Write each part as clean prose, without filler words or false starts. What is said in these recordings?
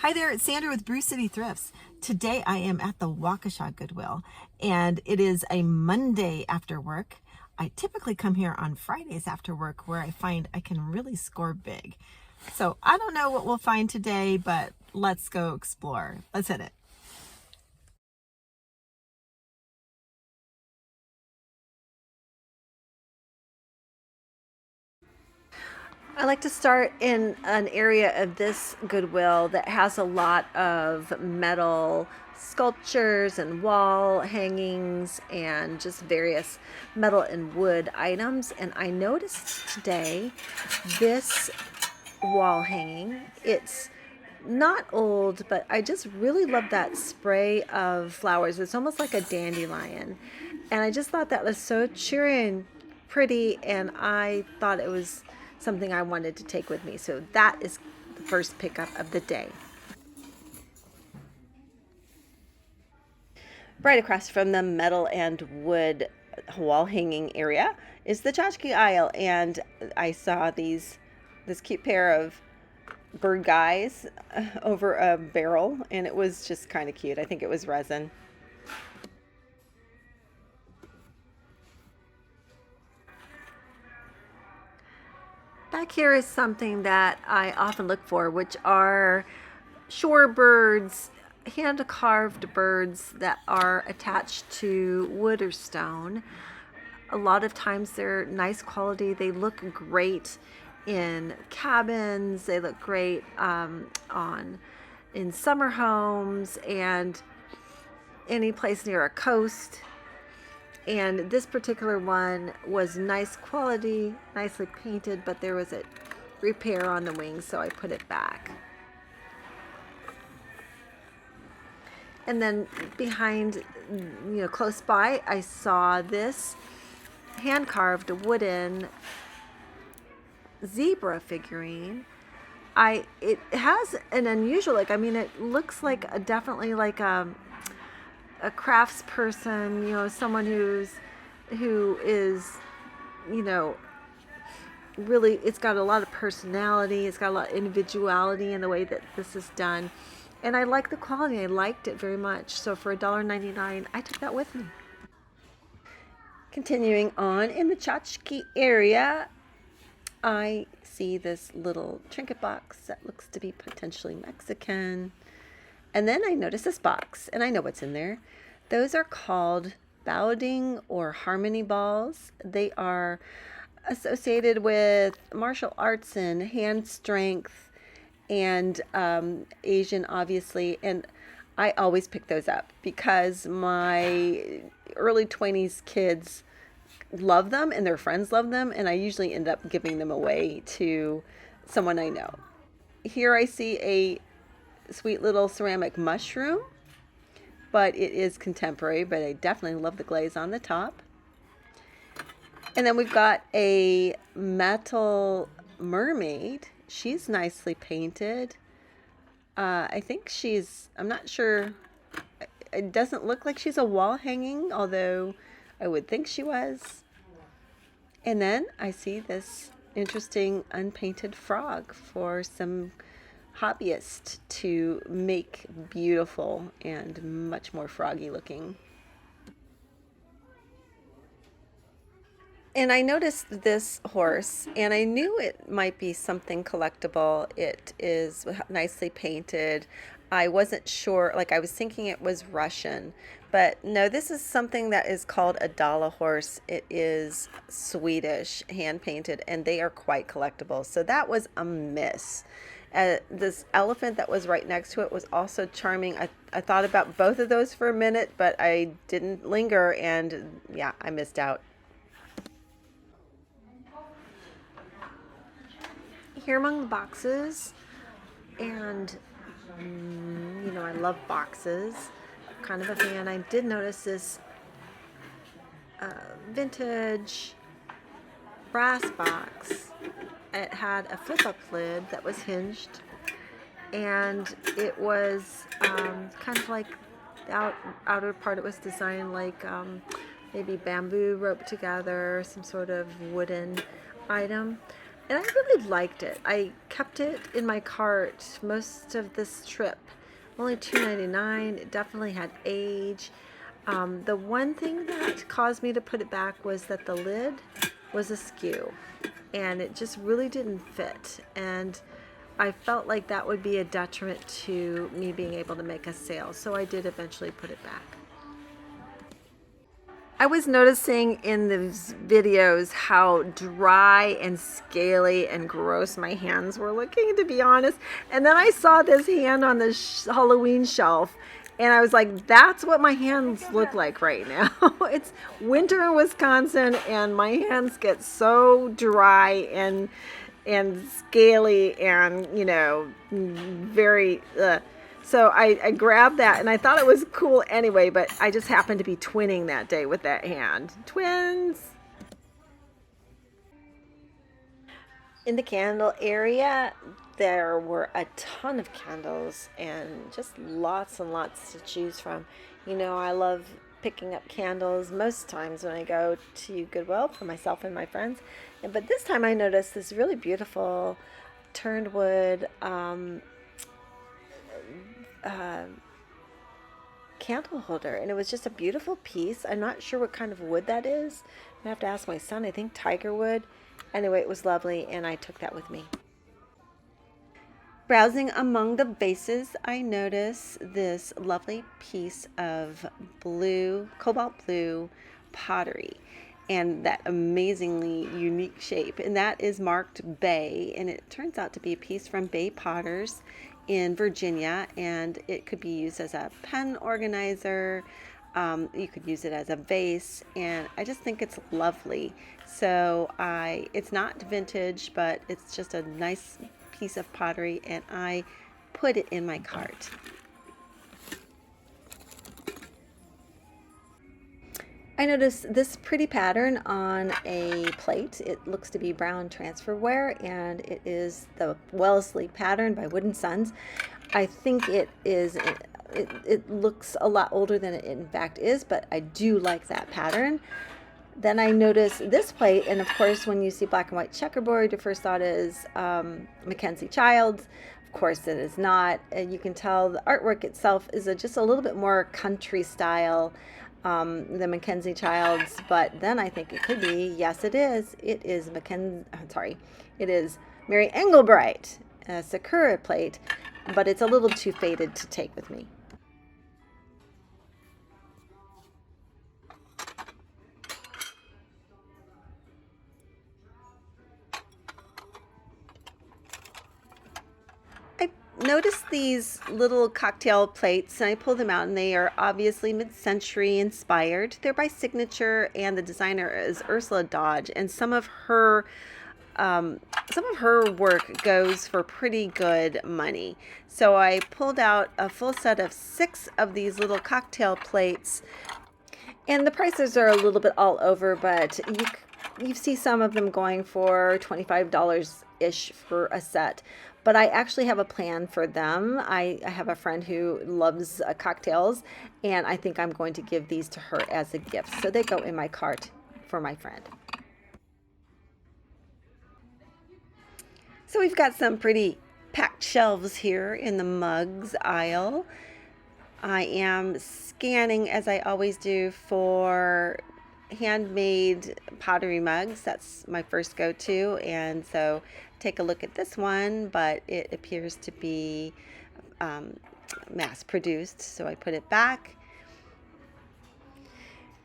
Hi there, it's Sandra with Brew City Thrifts. Today I am at the Waukesha Goodwill, and it is a Monday after work. I typically come here on Fridays after work where I find I can really score big. So I don't know what we'll find today, but let's go explore. Let's hit it. I like to start in an area of this Goodwill that has a lot of metal sculptures and wall hangings and just various metal and wood items. And I noticed today this wall hanging. It's not old, but I just really love that spray of flowers. It's almost like a dandelion. And I just thought that was so cheery and pretty, and I thought it was something I wanted to take with me. So that is the first pickup of the day. Right across from the metal and wood wall hanging area is the tchotchke aisle, and I saw this cute pair of bird guys over a barrel, and it was just kind of cute. I think it was resin. Back here is something that I often look for, which are shorebirds, hand-carved birds that are attached to wood or stone. A lot of times they're nice quality. They look great in cabins. They look great in summer homes and any place near a coast. And this particular one was nice quality, nicely painted, but there was a repair on the wings, so I put it back. And then behind, close by, I saw this hand-carved wooden zebra figurine. It has an unusual look. I mean, it looks like definitely like a crafts person, someone who is, really, it's got a lot of personality. It's got a lot of individuality in the way that this is done. And I like the quality. I liked it very much. So for $1.99, I took that with me. Continuing on in the tchotchke area, I see this little trinket box that looks to be potentially Mexican. And then I notice this box, and I know what's in there. Those are called Baoding or Harmony balls. They are associated with martial arts and hand strength and Asian, obviously. And I always pick those up because my early 20s kids love them and their friends love them, and I usually end up giving them away to someone I know. Here I see a sweet little ceramic mushroom, but it is contemporary, but I definitely love the glaze on the top. And then we've got a metal mermaid. She's nicely painted. I think I'm not sure, it doesn't look like she's a wall hanging, although I would think she was. And then I see this interesting unpainted frog for some hobbyist to make beautiful and much more froggy looking. And I noticed this horse, and I knew it might be something collectible. It is nicely painted. I wasn't sure, like I was thinking it was Russian, but no, this is something that is called a Dala horse. It is Swedish, hand painted, and they are quite collectible. So that was a miss. This elephant that was right next to it was also charming. I thought about both of those for a minute, but I didn't linger, and yeah, I missed out. Here among the boxes, and I love boxes. Kind of a fan. I did notice this vintage brass box. It had a flip-up lid that was hinged, and it was kind of like the outer part. It was designed like maybe bamboo roped together, some sort of wooden item. and I really liked it. I kept it in my cart most of this trip. Only $2.99. It definitely had age. The one thing that caused me to put it back was that the lid was askew and it just really didn't fit, and I felt like that would be a detriment to me being able to make a sale, so I did eventually put it back. I was noticing in these videos how dry and scaly and gross my hands were looking, to be honest. And then I saw this hand on the Halloween shelf, and I was like, that's what my hands look like right now. It's winter in Wisconsin, and my hands get so dry and scaly and, you know, very... So I grabbed that, and I thought it was cool anyway, but I just happened to be twinning that day with that hand. Twins! In the candle area, there were a ton of candles and just lots and lots to choose from. You know, I love picking up candles most times when I go to Goodwill for myself and my friends. But this time I noticed this really beautiful turned wood candle holder, and it was just a beautiful piece. I'm not sure what kind of wood that is. I have to ask my son. I think tiger wood. Anyway, it was lovely, and I took that with me. Browsing among the vases, I noticed this lovely piece of blue, cobalt blue pottery, and that amazingly unique shape, and that is marked Bay, and it turns out to be a piece from Bay Potters in Virginia, and it could be used as a pen organizer. You could use it as a vase, and I just think it's lovely. So it's not vintage, but it's just a nice piece of pottery, and I put it in my cart. I noticed this pretty pattern on a plate. It looks to be brown transferware, and it is the Wellesley pattern by Wood & Sons. I think it is, it looks a lot older than it in fact is, but I do like that pattern. Then I noticed this plate, and of course when you see black and white checkerboard, your first thought is Mackenzie Childs. Of course it is not. You can tell the artwork itself is just a little bit more country style the Mackenzie Childs, but then I think it could be, yes it is, it is Mary Englebreit, a Sakura plate, but it's a little too faded to take with me. Notice these little cocktail plates, and I pulled them out, and they are obviously mid-century inspired. They're by Signature, and the designer is Ursula Dodge, and some of her work goes for pretty good money. So I pulled out a full set of 6 of these little cocktail plates, and the prices are a little bit all over, but you see some of them going for $25-ish for a set. But I actually have a plan for them. I have a friend who loves cocktails, and I think I'm going to give these to her as a gift. So they go in my cart for my friend. So we've got some pretty packed shelves here in the mugs aisle. I am scanning, as I always do, for handmade pottery mugs. That's my first go-to, and so take a look at this one, but it appears to be mass produced, so I put it back.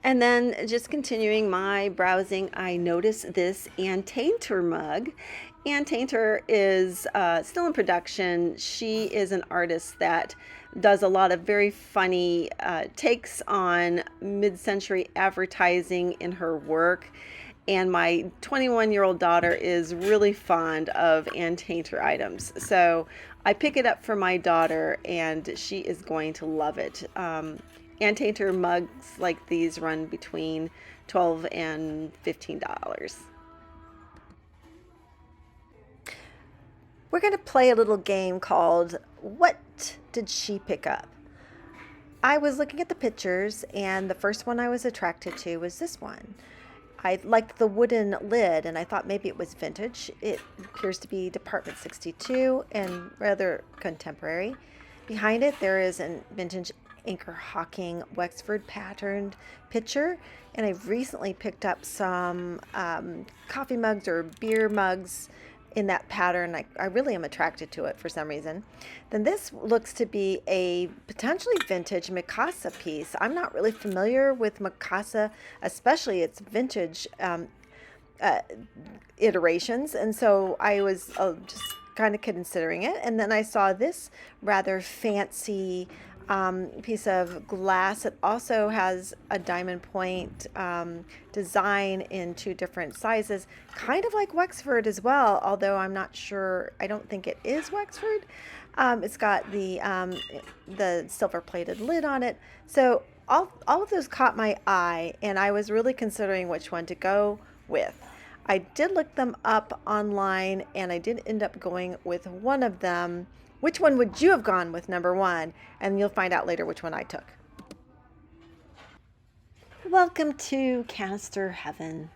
And then just continuing my browsing, I noticed this Anne Taintor mug. Anne Taintor is still in production. She is an artist that does a lot of very funny takes on mid-century advertising in her work. And my 21-year-old daughter is really fond of Anne Taintor items. So I pick it up for my daughter, and she is going to love it. Anne Taintor mugs like these run between $12 and $15. We're going to play a little game called What Did She Pick Up? I was looking at the pictures, and the first one I was attracted to was this one. I liked the wooden lid, and I thought maybe it was vintage. It appears to be Department 62 and rather contemporary. Behind it, there is a vintage Anchor Hocking Wexford patterned pitcher, and I've recently picked up some coffee mugs or beer mugs in that pattern. I really am attracted to it for some reason. Then this looks to be a potentially vintage Mikasa piece. I'm not really familiar with Mikasa, especially its vintage iterations, and so I was just kind of considering it. And then I saw this rather fancy piece of glass. It also has a diamond point design in 2 different sizes, kind of like Wexford as well, although I'm not sure. I don't think it is Wexford. It's got the silver plated lid on it. So all of those caught my eye, and I was really considering which one to go with. I did look them up online, and I did end up going with one of them. Which one would you have gone with, number 1? And you'll find out later which one I took. Welcome to Canister Heaven.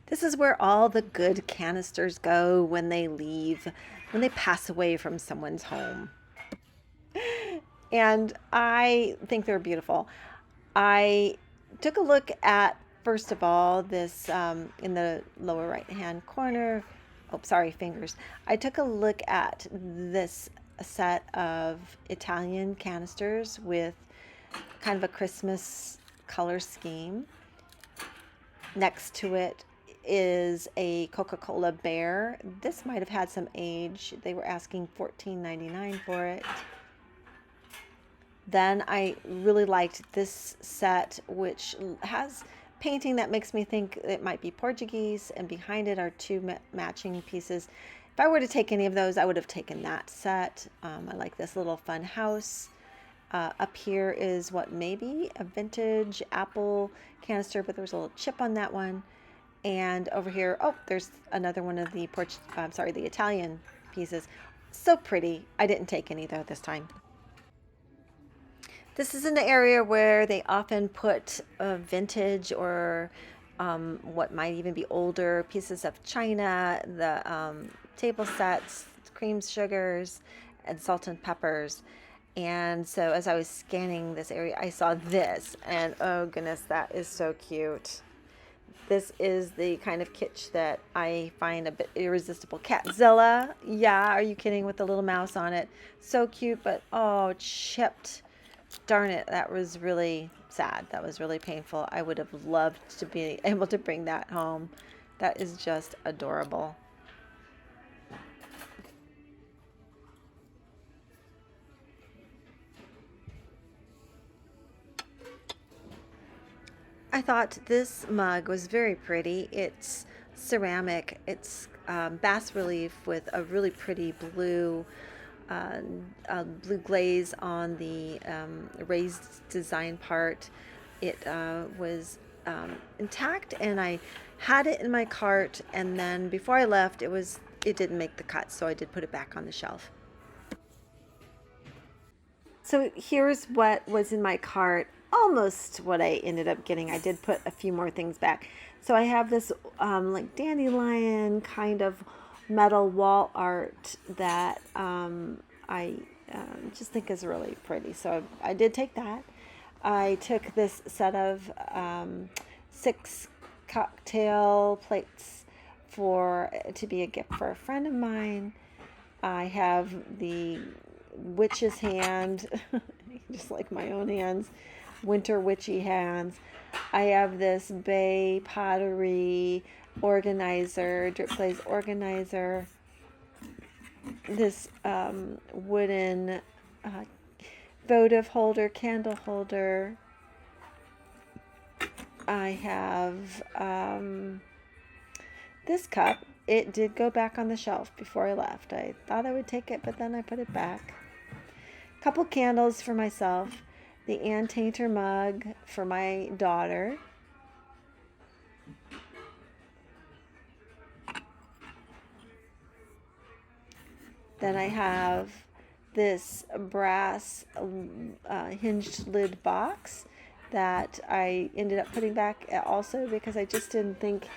This is where all the good canisters go when they leave, when they pass away from someone's home. And I think they're beautiful. I took a look at, first of all, this in the lower right hand corner. Oh, sorry, fingers. I took a look at this set of Italian canisters with kind of a Christmas color scheme. Next to it is a Coca-Cola bear. This might have had some age. They were asking $14.99 for it. Then I really liked this set, which has painting that makes me think it might be Portuguese, and behind it are 2 matching pieces. If I were to take any of those, I would have taken that set. I like this little fun house. Up here is what may be a vintage apple canister, but there's a little chip on that one. And over here, oh, there's another one of the the Italian pieces. So pretty. I didn't take any though this time. This is in the area where they often put vintage or what might even be older pieces of china, the table sets, cream sugars, and salt and peppers. And so as I was scanning this area, I saw this, and oh goodness, that is so cute. This is the kind of kitsch that I find a bit irresistible. Catzilla. Yeah, are you kidding, with the little mouse on it? So cute, but oh, chipped. Darn it, that was really sad. That was really painful. I would have loved to be able to bring that home. That is just adorable. I thought this mug was very pretty. It's ceramic. It's bas relief with a really pretty blue blue glaze on the raised design part. It was intact, and I had it in my cart, and then before I left, it didn't make the cut, so I did put it back on the shelf. So here's what was in my cart, almost what I ended up getting. I did put a few more things back. So I have this like dandelion kind of metal wall art that I just think is really pretty. So I did take that. I took this set of 6 cocktail plates to be a gift for a friend of mine. I have the witch's hand, just like my own hands, winter witchy hands. I have this Bay Pottery organizer, drip-glaze organizer, this wooden votive holder, candle holder. I have this cup. It did go back on the shelf before I left. I thought I would take it, but then I put it back. A couple candles for myself. The Anne Taintor mug for my daughter. Then I have this brass hinged lid box that I ended up putting back also because I just didn't think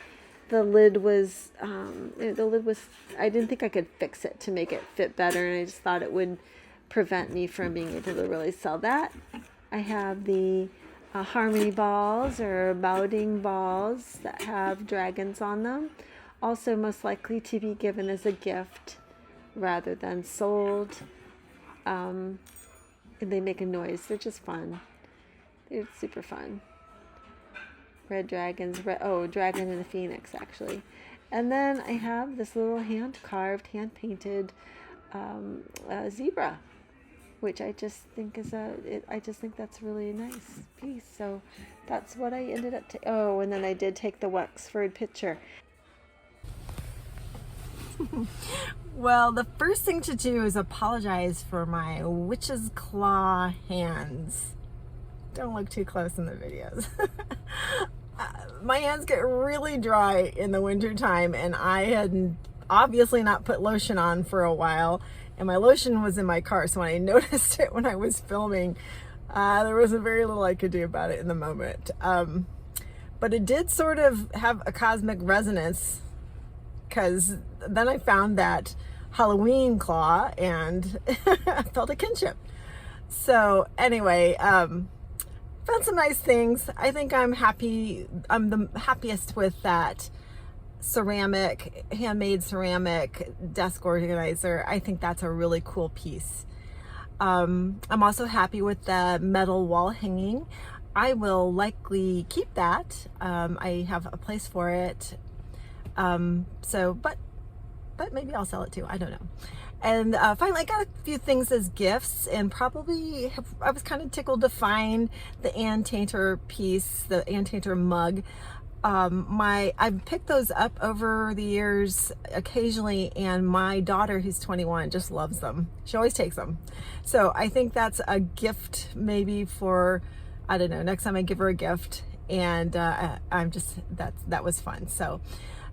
the lid was, I didn't think I could fix it to make it fit better, and I just thought it would prevent me from being able to really sell that. I have the Harmony balls or Baoding balls that have dragons on them. Also most likely to be given as a gift rather than sold. And they make a noise. They're just fun. They're super fun. Red dragons. Dragon and a phoenix, actually. And then I have this little hand-carved, hand-painted zebra, which I just think is I just think that's a really nice piece. So that's what I ended up and then I did take the Wexford picture. Well, the first thing to do is apologize for my witch's claw hands. Don't look too close in the videos. My hands get really dry in the winter time, and I had obviously not put lotion on for a while, and my lotion was in my car, so when I noticed it when I was filming, there wasn't very little I could do about it in the moment. But it did sort of have a cosmic resonance, because then I found that Halloween claw and I felt a kinship. So anyway, found some nice things. I think I'm the happiest with that ceramic, handmade ceramic desk organizer. I think that's a really cool piece. I'm also happy with the metal wall hanging. I will likely keep that. I have a place for it. But maybe I'll sell it too. I don't know. And finally, I got a few things as gifts, and I was kind of tickled to find the Anne Taintor piece, the Anne Taintor mug. I've picked those up over the years occasionally, and my daughter, who's 21, just loves them. She always takes them. So I think that's a gift maybe for, I don't know, next time I give her a gift. And that was fun. So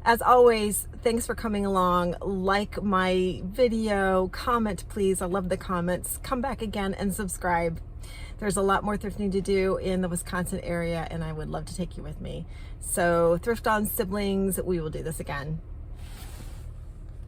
as always, thanks for coming along. Like my video, comment please. I love the comments. Come back again and subscribe. There's a lot more thrifting to do in the Wisconsin area, and I would love to take you with me. So thrift on siblings, we will do this again.